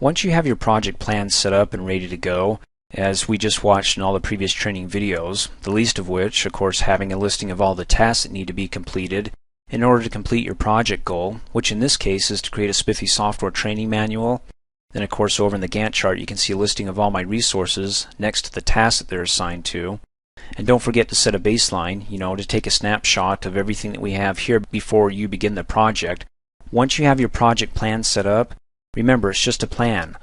Once you have your project plan set up and ready to go, as we just watched in all the previous training videos, the least of which, of course, having a listing of all the tasks that need to be completed in order to complete your project goal, which in this case is to create a Spiffy software training manual. Then of course over in the Gantt chart you can see a listing of all my resources next to the tasks that they're assigned to. And don't forget to set a baseline, to take a snapshot of everything that we have here before you begin the project. Once you have your project plan set up, remember it's just a plan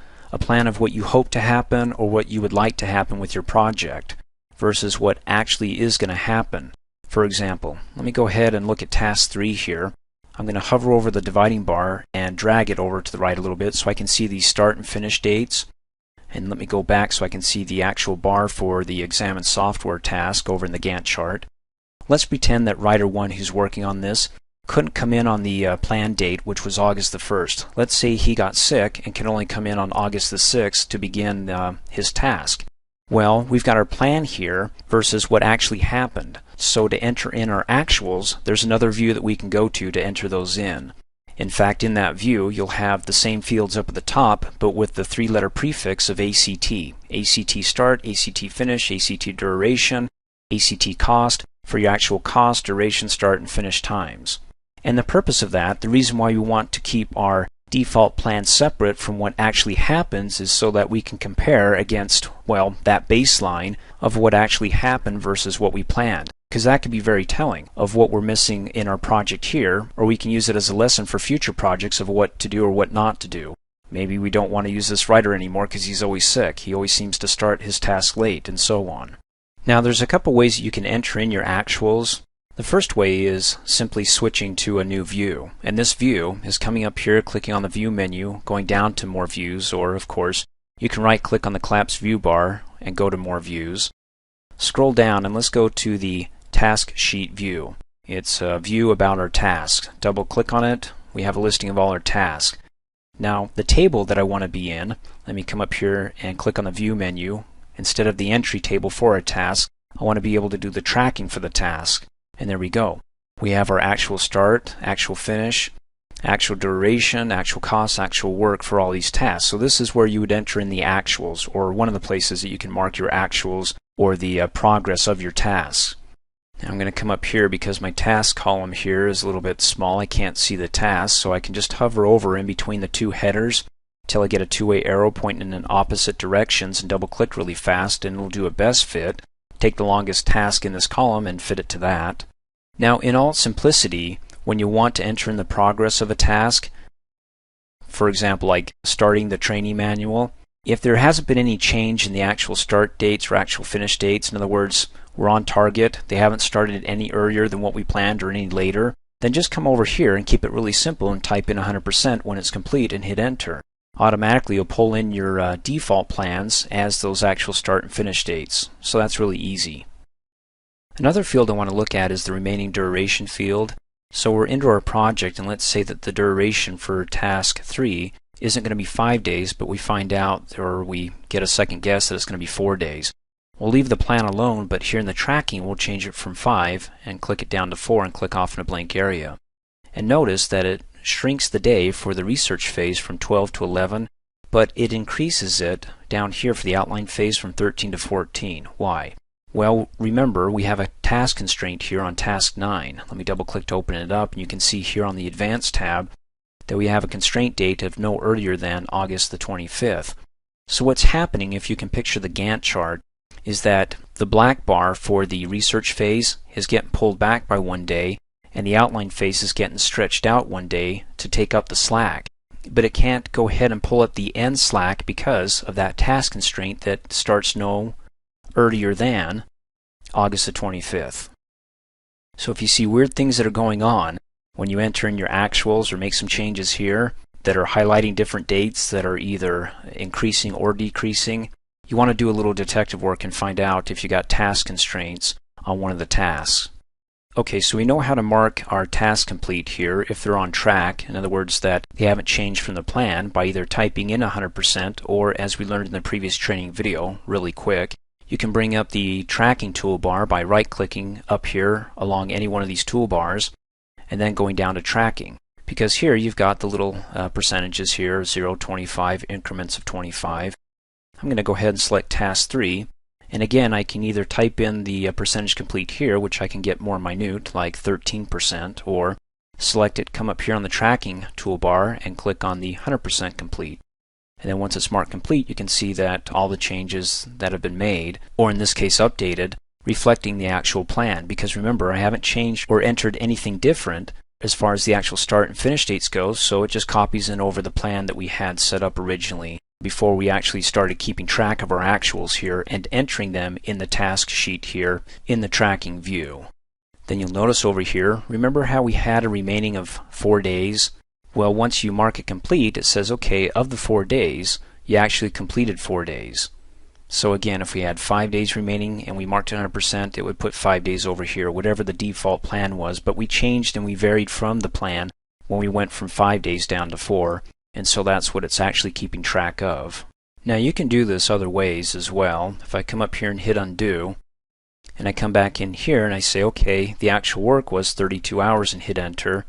of what you hope to happen or what you would like to happen with your project versus what actually is going to happen. For example, let me go ahead and look at task 3 here. I'm going to hover over the dividing bar and drag it over to the right a little bit so I can see the start and finish dates. And let me go back so I can see the actual bar for the examine software task over in the Gantt chart. Let's pretend that writer 1 who's working on this couldn't come in on the planned date, which was August the 1st. Let's say he got sick and can only come in on August the 6th to begin his task. Well, we've got our plan here versus what actually happened. So to enter in our actuals, there's another view that we can go to enter those in. In fact, in that view, you'll have the same fields up at the top, but with the 3-letter prefix of ACT. ACT start, ACT finish, ACT duration, ACT cost for your actual cost, duration, start, and finish times. And the purpose of that, the reason why we want to keep our default plan separate from what actually happens is so that we can compare against, that baseline of what actually happened versus what we planned. Because that could be very telling of what we're missing in our project here, or we can use it as a lesson for future projects of what to do or what not to do. Maybe we don't want to use this writer anymore because he's always sick. He always seems to start his task late, and so on. Now there's a couple ways that you can enter in your actuals. The first way is simply switching to a new view, and this view is coming up here, clicking on the view menu, going down to more views, or of course you can right click on the collapsed view bar and go to more views. Scroll down and let's go to the task sheet view. It's a view about our tasks. Double click on it, we have a listing of all our tasks. Now the table that I want to be in, let me come up here and click on the view menu. Instead of the entry table for a task, I want to be able to do the tracking for the task. And there we go. We have our actual start, actual finish, actual duration, actual cost, actual work for all these tasks. So this is where you would enter in the actuals, or one of the places that you can mark your actuals or the progress of your tasks. Now I'm going to come up here because my task column here is a little bit small. I can't see the tasks, so I can just hover over in between the two headers until I get a two-way arrow pointing in opposite directions and double click really fast, and it'll do a best fit. Take the longest task in this column and fit it to that. Now in all simplicity, when you want to enter in the progress of a task, for example like starting the training manual, if there hasn't been any change in the actual start dates or actual finish dates, in other words we're on target, they haven't started any earlier than what we planned or any later, then just come over here and keep it really simple and type in 100% when it's complete and hit enter. Automatically you'll pull in your default plans as those actual start and finish dates. So that's really easy. Another field I want to look at is the remaining duration field. So we're into our project and let's say that the duration for task 3 isn't going to be 5 days, but we find out or we get a second guess that it's going to be 4 days. We'll leave the plan alone, but here in the tracking we'll change it from 5 and click it down to 4 and click off in a blank area. And notice that it shrinks the day for the research phase from 12 to 11, but it increases it down here for the outline phase from 13 to 14. Why? Well, remember we have a task constraint here on task 9. Let me double click to open it up, and you can see here on the Advanced tab that we have a constraint date of no earlier than August the 25th. So what's happening, if you can picture the Gantt chart, is that the black bar for the research phase is getting pulled back by 1 day, and the outline phase is getting stretched out 1 day to take up the slack. But it can't go ahead and pull up the end slack because of that task constraint that starts no earlier than August the 25th. So if you see weird things that are going on when you enter in your actuals or make some changes here that are highlighting different dates that are either increasing or decreasing, you want to do a little detective work and find out if you got task constraints on one of the tasks. Okay, so we know how to mark our task complete here if they're on track, in other words that they haven't changed from the plan, by either typing in 100% or, as we learned in the previous training video, really quick. You can bring up the tracking toolbar by right-clicking up here along any one of these toolbars and then going down to tracking. because here you've got the little percentages here, 0, 25, increments of 25. I'm going to go ahead and select task 3, and again I can either type in the percentage complete here, which I can get more minute like 13%, or select it, come up here on the tracking toolbar and click on the 100% complete. And then once it's marked complete, you can see that all the changes that have been made, or in this case updated, reflecting the actual plan. Because remember, I haven't changed or entered anything different as far as the actual start and finish dates go, so it just copies in over the plan that we had set up originally before we actually started keeping track of our actuals here and entering them in the task sheet here in the tracking view. Then you'll notice over here, remember how we had a remaining of 4 days? Well, once you mark it complete, it says, okay, of the 4 days, you actually completed 4 days. So again, if we had 5 days remaining and we marked it 100%, it would put 5 days over here, whatever the default plan was. But we changed and we varied from the plan when we went from 5 days down to 4, and so that's what it's actually keeping track of. Now you can do this other ways as well. If I come up here and hit undo, and I come back in here and I say, okay, the actual work was 32 hours and hit enter.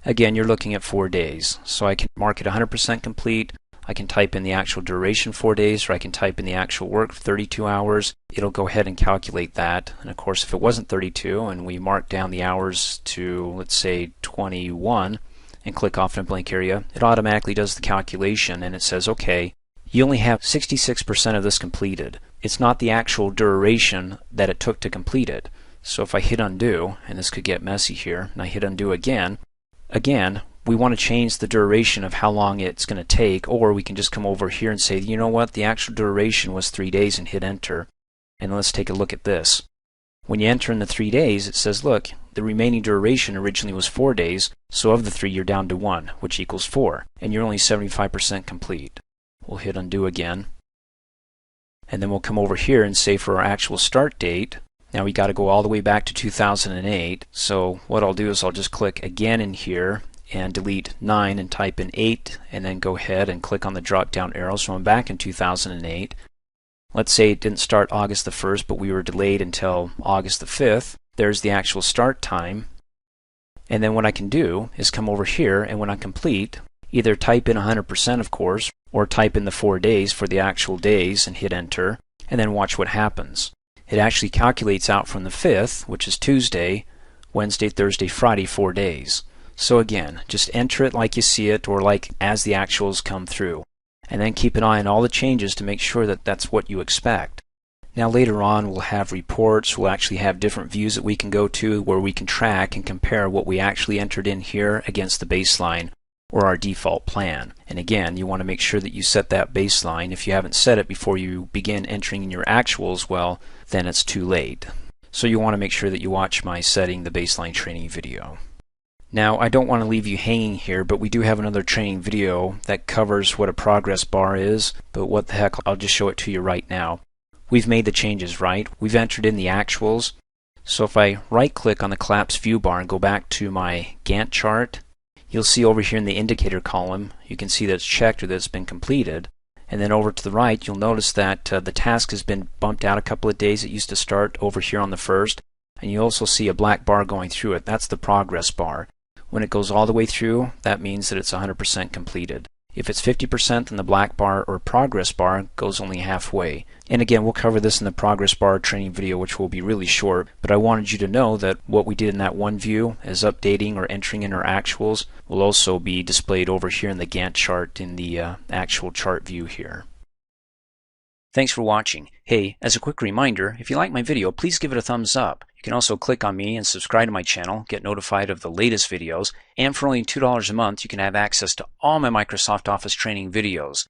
Again, you're looking at 4 days. So I can mark it 100% complete. I can type in the actual duration 4 days, or I can type in the actual work 32 hours. It'll go ahead and calculate that. And of course, if it wasn't 32 and we mark down the hours to, let's say, 21 and click off in a blank area, it automatically does the calculation and it says, okay, you only have 66% of this completed. It's not the actual duration that it took to complete it. So if I hit undo, and this could get messy here, and I hit undo again, we want to change the duration of how long it's going to take, or we can just come over here and say, you know what, the actual duration was 3 days, and hit enter. And let's take a look at this. When you enter in the 3 days, it says, look, the remaining duration originally was 4 days, so of the 3 you're down to 1, which equals 4, and you're only 75% complete. We'll hit undo again, and then we'll come over here and say for our actual start date, now we got to go all the way back to 2008, so what I'll do is I'll just click again in here and delete 9 and type in 8, and then go ahead and click on the drop down arrow so I'm back in 2008. Let's say it didn't start August the 1st, but we were delayed until August the 5th. There's the actual start time. And then what I can do is come over here, and when I complete, either type in 100% of course, or type in the 4 days for the actual days and hit enter, and then watch what happens. It actually calculates out from the 5th, which is Tuesday, Wednesday, Thursday, Friday, 4 days. So again, just enter it like you see it, or like as the actuals come through. And then keep an eye on all the changes to make sure that that's what you expect. Now later on we'll have reports, we'll actually have different views that we can go to where we can track and compare what we actually entered in here against the baseline or our default plan. And again, you want to make sure that you set that baseline. If you haven't set it before you begin entering in your actuals, well, then it's too late. So you want to make sure that you watch my setting the baseline training video. Now, I don't want to leave you hanging here, but we do have another training video that covers what a progress bar is, but what the heck, I'll just show it to you right now. We've made the changes, right? We've entered in the actuals. So if I right-click on the collapse view bar and go back to my Gantt chart, you'll see over here in the indicator column, you can see that it's checked or that it's been completed. And then over to the right, you'll notice that the task has been bumped out a couple of days. It used to start over here on the 1st. And you also see a black bar going through it. That's the progress bar. When it goes all the way through, that means that it's 100% completed. If it's 50%, then the black bar or progress bar goes only halfway. And again, we'll cover this in the progress bar training video, which will be really short, but I wanted you to know that what we did in that one view as updating or entering in our actuals will also be displayed over here in the Gantt chart in the actual chart view here. Thanks for watching. Hey, as a quick reminder, if you like my video, please give it a thumbs up. You can also click on me and subscribe to my channel, get notified of the latest videos, and for only $2 a month, you can have access to all my Microsoft Office training videos.